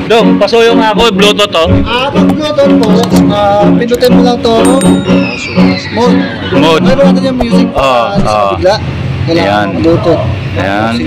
Dong, pasuyo nga ako, Bluetooth to. Pag Bluetooth po, pindutin mo lang to. Mode. Meron natin yung music bigla. Kailangan Bluetooth. Ayan.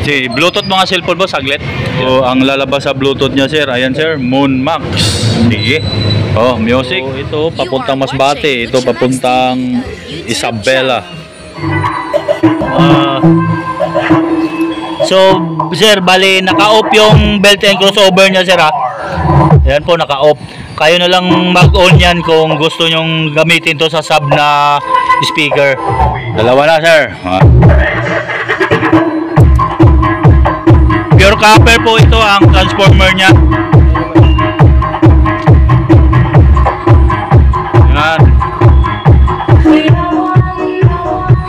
Si Bluetooth mga cellphone mo, saglit. So, ang lalabas sa Bluetooth niya, sir. Ayan, sir. Moon Max. Sige. Oh, music. So, ito, papuntang Masbate. Ito, papuntang Isabela. So, sir, bali, naka-off yung belt and crossover niya, sir, ha? Ayan po, naka-off. Kayo na lang mag-on yan kung gusto nyong gamitin to sa sub na speaker. Dalawa na, sir. Pure copper po ito ang transformer niya. Ayan.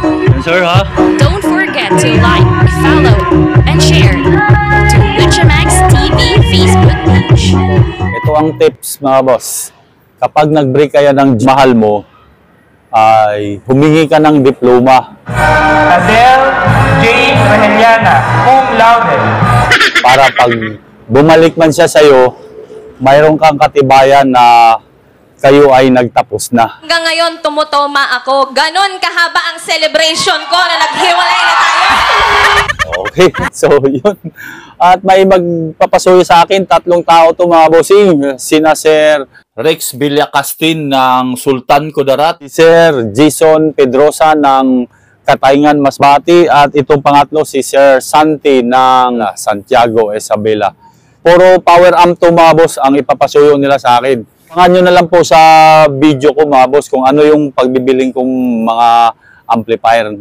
Ayan, sir, ha? Don't forget to like, follow, and share to Luchamax TV Facebook page. Ito ang tips, mga boss. Kapag nag-break kaya ng mahal mo, ay humingi ka ng diploma. Adele J. Raheliana, cum laude. Para pag bumalik man siya sa'yo, mayroon kang katibayan na kayo ay nagtapos na. Hanggang ngayon, tumutoma ako. Ganon kahaba ang celebration ko na naghiwalay na tayo. Okay, so yun. At may magpapasuyo sa akin, 3 tao to mga bossing. Sina Sir Rex Villacastin ng Sultan Kudarat, Sir Jason Pedrosa ng Katayngan Masbate, at itong pangatlo si Sir Santi ng Santiago Isabela. Puro power amp to mga boss ang ipapasuyo nila sa akin. Pangan nyo na lang po sa video ko mga boss kung ano yung pagbibiling kong mga amplifier.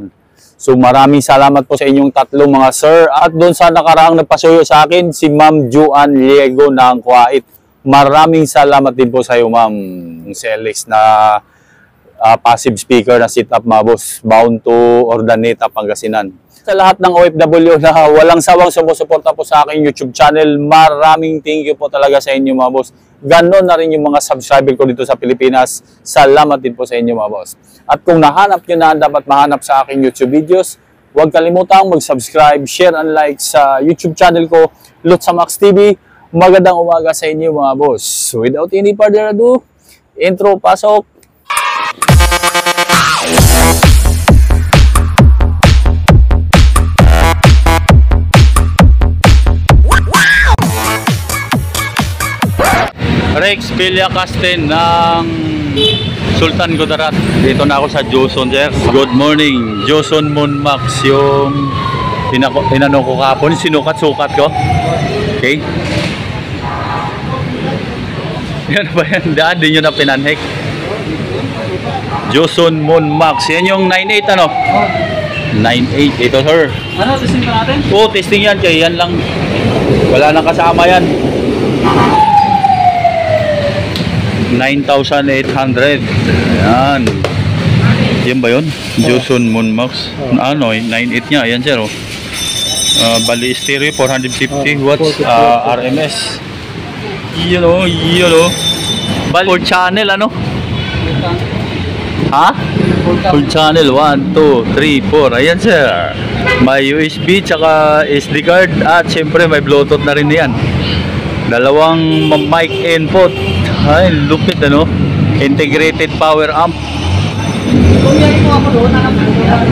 So maraming salamat po sa inyong 3 mga sir. At doon sa nakaraang nagpasuyo sa akin, si Ma'am Juan Liego ng Kuwait. Maraming salamat din po sa iyo, Ma'am Celis, na passive speaker na sit-up mga boss. Bound to Ordaneta, Pangasinan. Sa lahat ng OFW na walang sawang sumusuporta po sa aking YouTube channel, maraming thank you po talaga sa inyo mga boss. Ganon na rin yung mga subscriber ko dito sa Pilipinas. Salamat din po sa inyo mga boss. At kung nahanap nyo na dapat mahanap sa aking YouTube videos, huwag kalimutang mag-subscribe, share, and like sa YouTube channel ko, Luchamax TV. Magandang umaga sa inyo mga boss. Without any further ado, intro, pasok! Rex Villacastin ng Sultan Kudarat. Dito na ako sa Joson, sir. Good morning. Joson Moon Max, yung tinanong ko kahapon, sinukat-sukat ko. Okay? Yan ba yan? Daan, di nyo na pinanhik. Joson Moon Max. Yan yung 9.8 ano? 9.8. Ito, sir. Ano, testing pa natin? Oo, testing yan. Kaya yan lang. Wala nang kasama yan. 9,800. Ayan. Yan ba yun? Joson Moon Max. Ano, 9.8 niya. Ayan, sir. Bali stereo, 450 watts. RMS. Yun o, yun o. Bali 4 channel, ano? Ha? 4 channel. 1, 2, 3, 4. Ayan, sir. May USB, tsaka SD card. At syempre, may Bluetooth na rin yan. Dalawang mic input. Ay, lupit ano. Integrated power amp.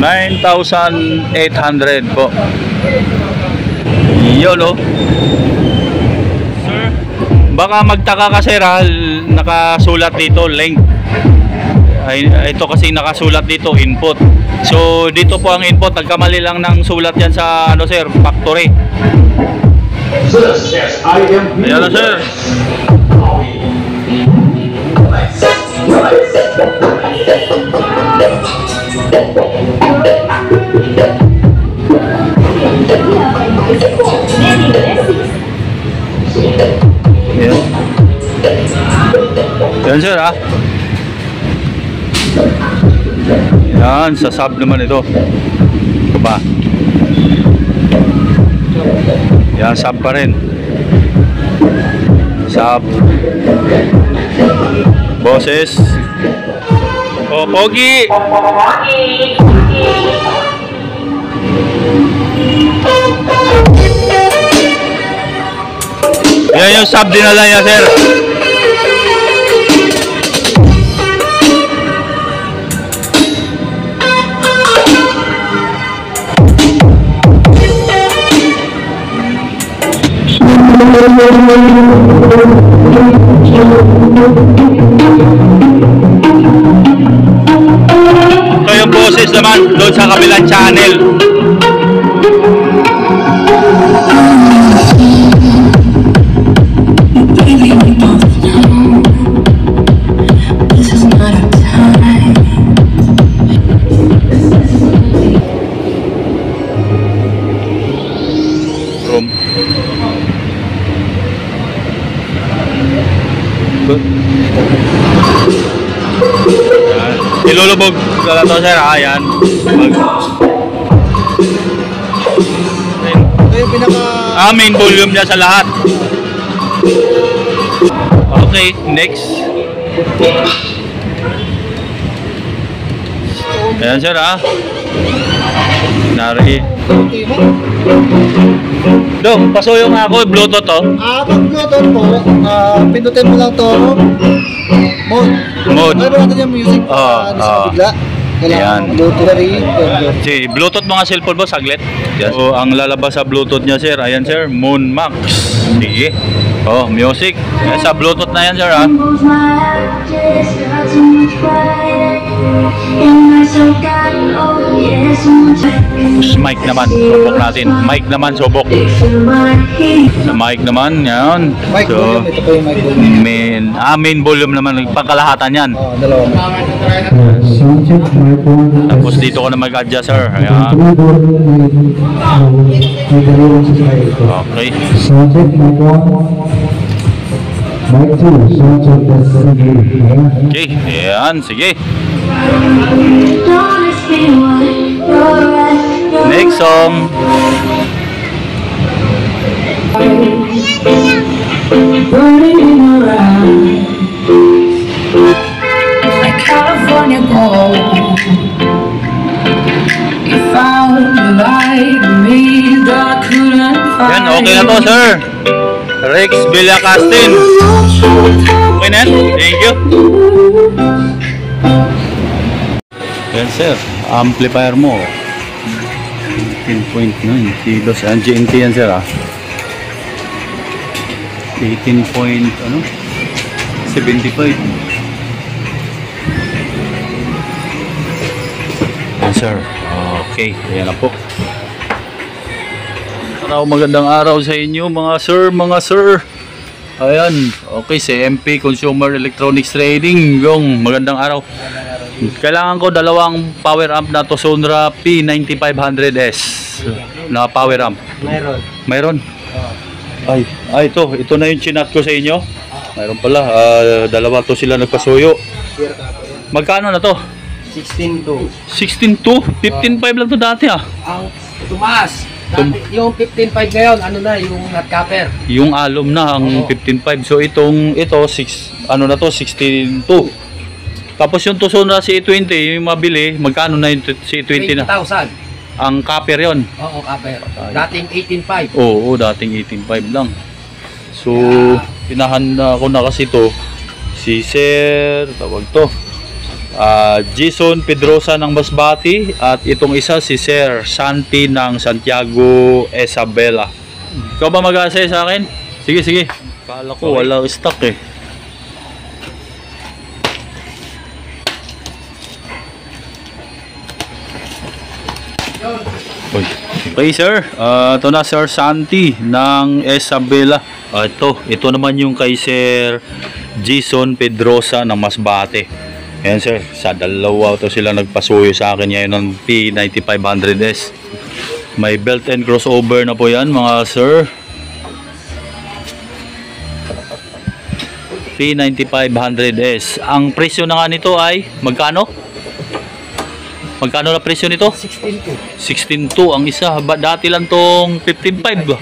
9,800 po. Yun o. Sir, baka magtaka ka sir ha, nakasulat dito length. Ay, ito kasi nakasulat dito input. So dito po ang input, nagkamali lang ng sulat yan sa ano sir, factory. Ayan na sir. Yan sir ha. Yan, sa sub naman ito. Ito ba? Yan, sub pa rin. Sub. Boses. Oh, Pogi! Yan yung sub dinala niya, sir. So yung boses naman doon sa kabilang channel. Ilulubog sa to, sir. Ayan. Ito yung pinaka... Main volume niya sa lahat. Okay, next. Ayan, sir, Nari. Dong, pasuyo nga ako, Bluetooth to. Pag Bluetooth po, pindutin mo lang to. Mode. Mode. Ano natin yung music? Sa bigla. Ayan. Bluetooth. Si Bluetooth mga cellphone mo, saglit. Yes. So, ang lalabas sa Bluetooth niya, sir. Ayan, sir. Moon Max. Sige. Oh, music. Ayan, sa Bluetooth na yan, sir, Mic naman. Subok natin. Mic naman, subok. Sa mic naman, yan. Mic volume. Ito po yung mic volume. Main volume naman. Pangkalahatan yan. Dalawa. Tapos dito ko na mag-adjust, sir. Ayan. Okay. Okay, ayan, sige. Next song. Like California gold, you found the light in me that I couldn't find. Yan, okay na to, sir. Rex Villacastin. Okay na yan? Thank you. Yan, sir. Amplifier mo. 18.9 kilos. Yan, GNT yan, sir, 18.75. Yan, sir. Okay. Ayan na po. Magandang araw sa inyo, mga sir. Ayan. Okay, CMP Consumer Electronics Trading. Yung magandang araw. Kailangan ko dalawang power amp na Tosonra P9500S na power amp. Mayroon. Ay, ito na yung chinat ko sa inyo. Mayroon pala, dalawa to sila nagpasuyo. Magkano na to? 16.2. 16.2? 15.5 lang to dati, Ang tumaas. Yung 15.5 ngayon, ano na, yung nut copper. Yung alum na ang 15.5. So ito 16.2. Tapos yung Tosonra C20, yung mabili, magkano na yung C20 na? 20,000. Ang copper yon. Oo, copper. Dating 18.5. Oo, dating 18.5 lang. So, pinahanda ko na kasi to si Sir, tawag to. Jason Pedrosa ng Masbati at itong isa si Sir Santi ng Santiago Isabela. Ikaw ba mag-assay sa akin? Sige. Kala ko wala stock eh. Okay, sir. Ito na Sir Santi ng Isabela. Ito naman yung kay Sir Jason Pedrosa ng Masbate. Ayan, sir, sa dalawa to sila nagpasuyo sa akin ngayon ng P9500S. May belt and crossover na po yan, mga sir. P9500S. Ang presyo na nga nito ay magkano? Magkano na presyo nito? 16.2. 16.2 ang isa. Dati lang tong 15.5 ba?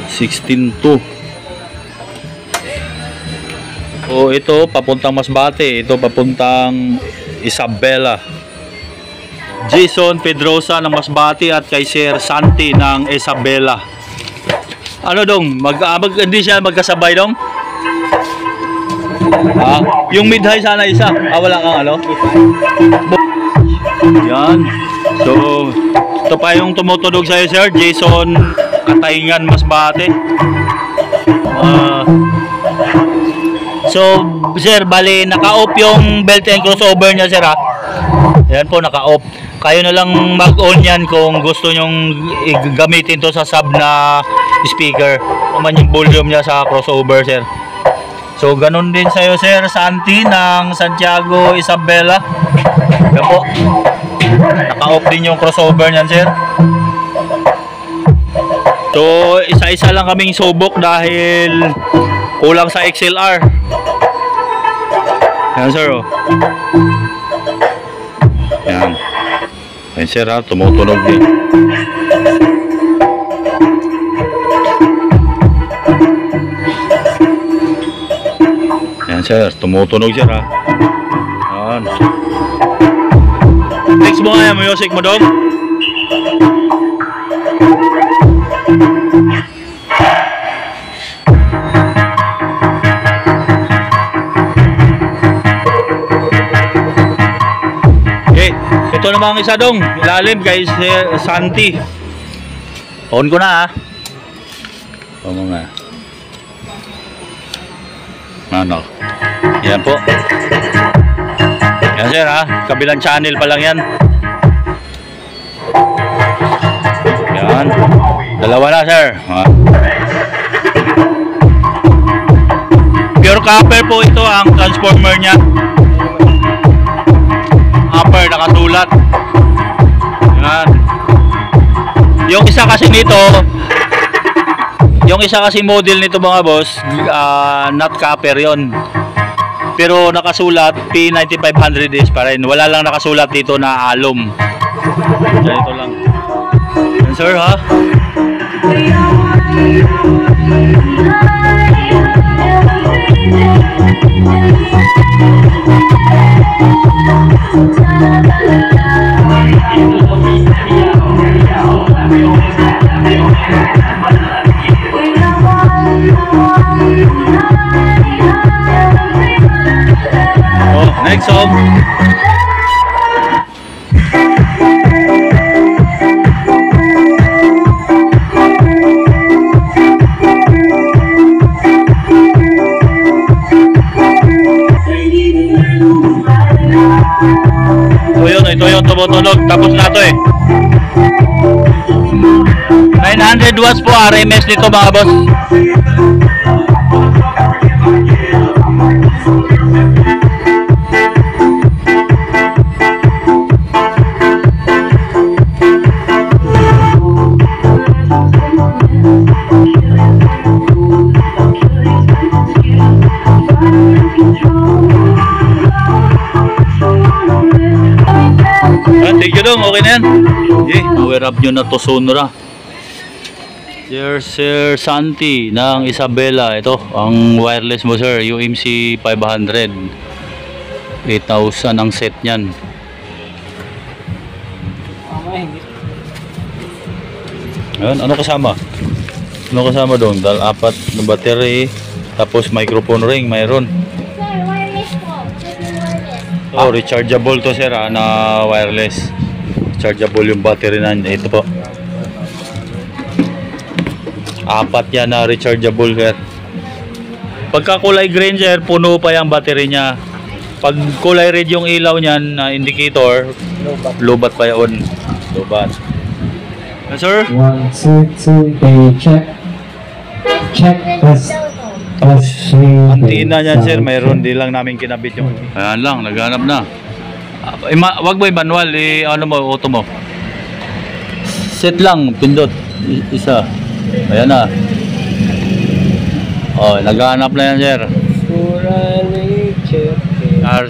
16.2. So ito papuntang Masbate, ito papuntang Isabela. Jason Pedrosa ng Masbate at kay Sir Santi ng Isabela. Ano dong? Hindi siya magkasabay dong? Yung mid-high sana isa. Wala kang ano? Yan. So, ito pa yung tumutunog sa'yo, Sir. Jason Kataingan, Masbate. So, Sir, bali, naka-off yung belt and crossover niya, Sir, ha? Yan po, naka-off. Kayo na lang mag-on yan kung gusto nyong gamitin to sa sub na speaker. Naman yung volume niya sa crossover, Sir. So, ganun din sa'yo, Sir Santi ng Santiago, Isabela. Yan po. Naka-off din yung crossover niyan, Sir. So, isa-isa lang kaming subok dahil kulang sa XLR. Yan, Sir, oh. Yan. Yan, Sir, ha. Tumutunog din. Yan, Sir. Tumutunog, Sir, ha. Yan. Next mo nga yung music mo, dog. Ito naman ang isa dong, ilalim guys, Santi. On ko na, ha. On nga. Ano? Yan po. Yan, Sir, ha. Kabilang channel pa lang yan. Yan. Dalawa na, Sir. Pure copper po ito ang transformer niya. Upper nakasulat. Yan. Yung isa kasi nito, yung isa kasi model nito mga boss, not copper yon. Pero nakasulat P9500S pa rin. Wala lang nakasulat dito na alum. Ganito lang. Yan, Sir, ha. Oh, next song. Ito yung tumutunog. Tapos na ito, eh. 900 watts po RMS nito mga boss. Thank you dong, okay na yan. Okay, power up nyo na to sonora. Sir Santi ng Isabela. Ito, ang wireless mo, Sir, UMC 500. 8,000 ang set nyan. Ayan, ano kasama? Ano kasama doon? Dahil 4 na battery, tapos microphone ring, mayroon. Oh, rechargeable to, Sir, na wireless. Rechargeable yung battery na. Ito po. 4 yan na rechargeable, Sir. Pagka kulay green, Sir, puno pa yung battery niya. Pag kulay red yung ilaw niyan na indicator, lobat pa yun. Lobat. Yes, Sir? 1, 2, 2, okay, check. Check, test. Antina yan, Sir, mayroon, di lang namin kinabit yung. Ayan lang, naghanap na. Wag mo manual, ano mo, auto mo. Set lang, pindot. Isa. Ayan na. Oh, naghanap na yan, Sir.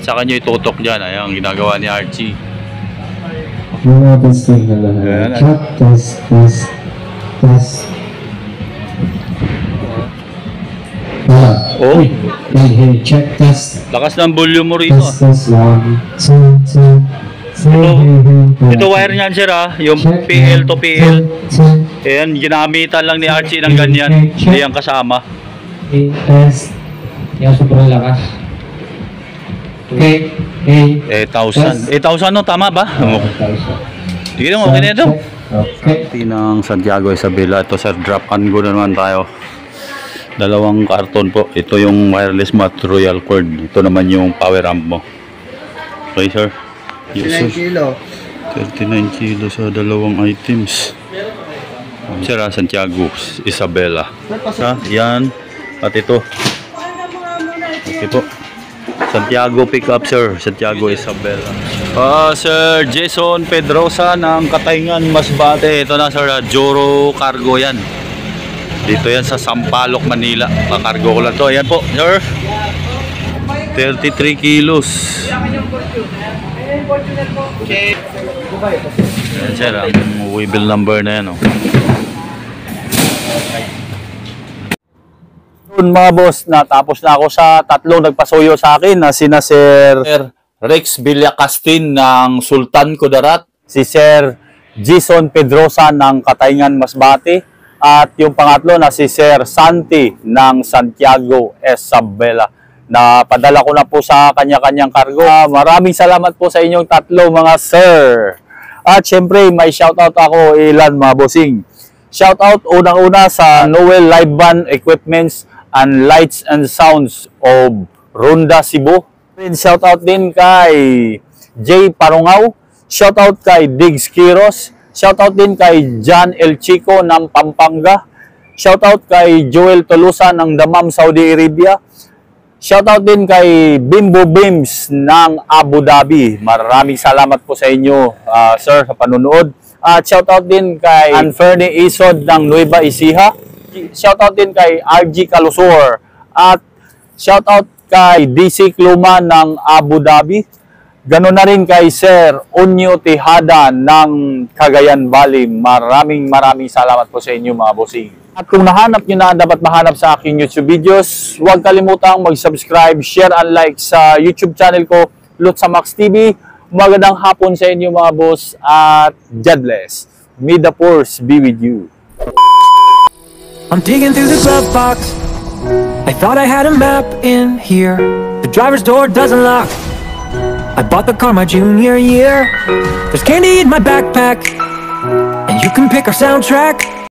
Sa kanya itutok dyan. Ayan, ginagawa ni Archie. Mga testing na lahat. Check, test. Oh. Hey, check, test. Lakas ng volume mo rito. Test, 1, 2, 2. Ito wire niyan sir yung PL to PL. Ayan, ginamitan lang ni Archie ng ganyan. Hindi yan kasama. Test. Yan, sobrang lakas. Okay. 8,000. 8,000 no, tama ba? Sige lang, okay na ito. Okay. Ng Santiago Isabela. Ito sir, drop and go na naman tayo. Dalawang karton po. Ito yung wireless material cord. Ito naman yung power amp mo. Okay sir. Yes, 9 kilo. 39 kilo sa dalawang items. Sir Santiago Isabela. Yan. At ito. Okay po. Santiago pickup sir. Santiago Isabela. Sir Jason Pedrosa ng Katayngan, Masbate. Ito na sir, Joro Cargo yan. Dito yan sa Sampaloc, Manila. Kakargo ko lang to. Ayan po sir. 33 kilos. Ayan sir, ang wheel number na yan. Mga boss, natapos na ako sa tatlong nagpasuyo sa akin na sina Sir Rex Villacastin ng Sultan Kudarat, si Sir Jason Pedrosa ng Katayngan, Masbate, at yung pangatlo na si Sir Santi ng Santiago Isabela. Napadala ko na po sa kanya-kanyang kargo. Maraming salamat po sa inyong tatlo mga sir. At syempre may shoutout ako ilan mga bossing. Shoutout unang-una sa Noel Live Band Equipments and Lights and Sounds of Ronda, Cebu. Shoutout din kay Jay Parungaw. Shoutout kay Diggs Quiros. Shoutout din kay John El Chico ng Pampanga. Shoutout kay Joel Tolosa ng Dammam, Saudi Arabia. Shoutout din kay Bimbo Bims ng Abu Dhabi. Maraming salamat po sa inyo, sir, sa panunood. At shoutout din kay Anferni Isod ng Nueva Ecija. Shoutout din kay RG Calusor. At shoutout kay DC Kluma ng Abu Dhabi. Ganon na rin kay Sir Onyo Tejada ng Cagayan Valley. Maraming salamat po sa inyo mga bossing. At kung nahanap nyo na dapat mahanap sa aking YouTube videos, huwag kalimutang mag-subscribe, share, and like sa YouTube channel ko, Lutsa Max TV. Magandang hapon sa inyo mga boss at God bless. May the force be with you. I'm digging through the glove box. I thought I had a map in here. The driver's door doesn't lock. I bought the car my junior year. There's candy in my backpack, and you can pick our soundtrack.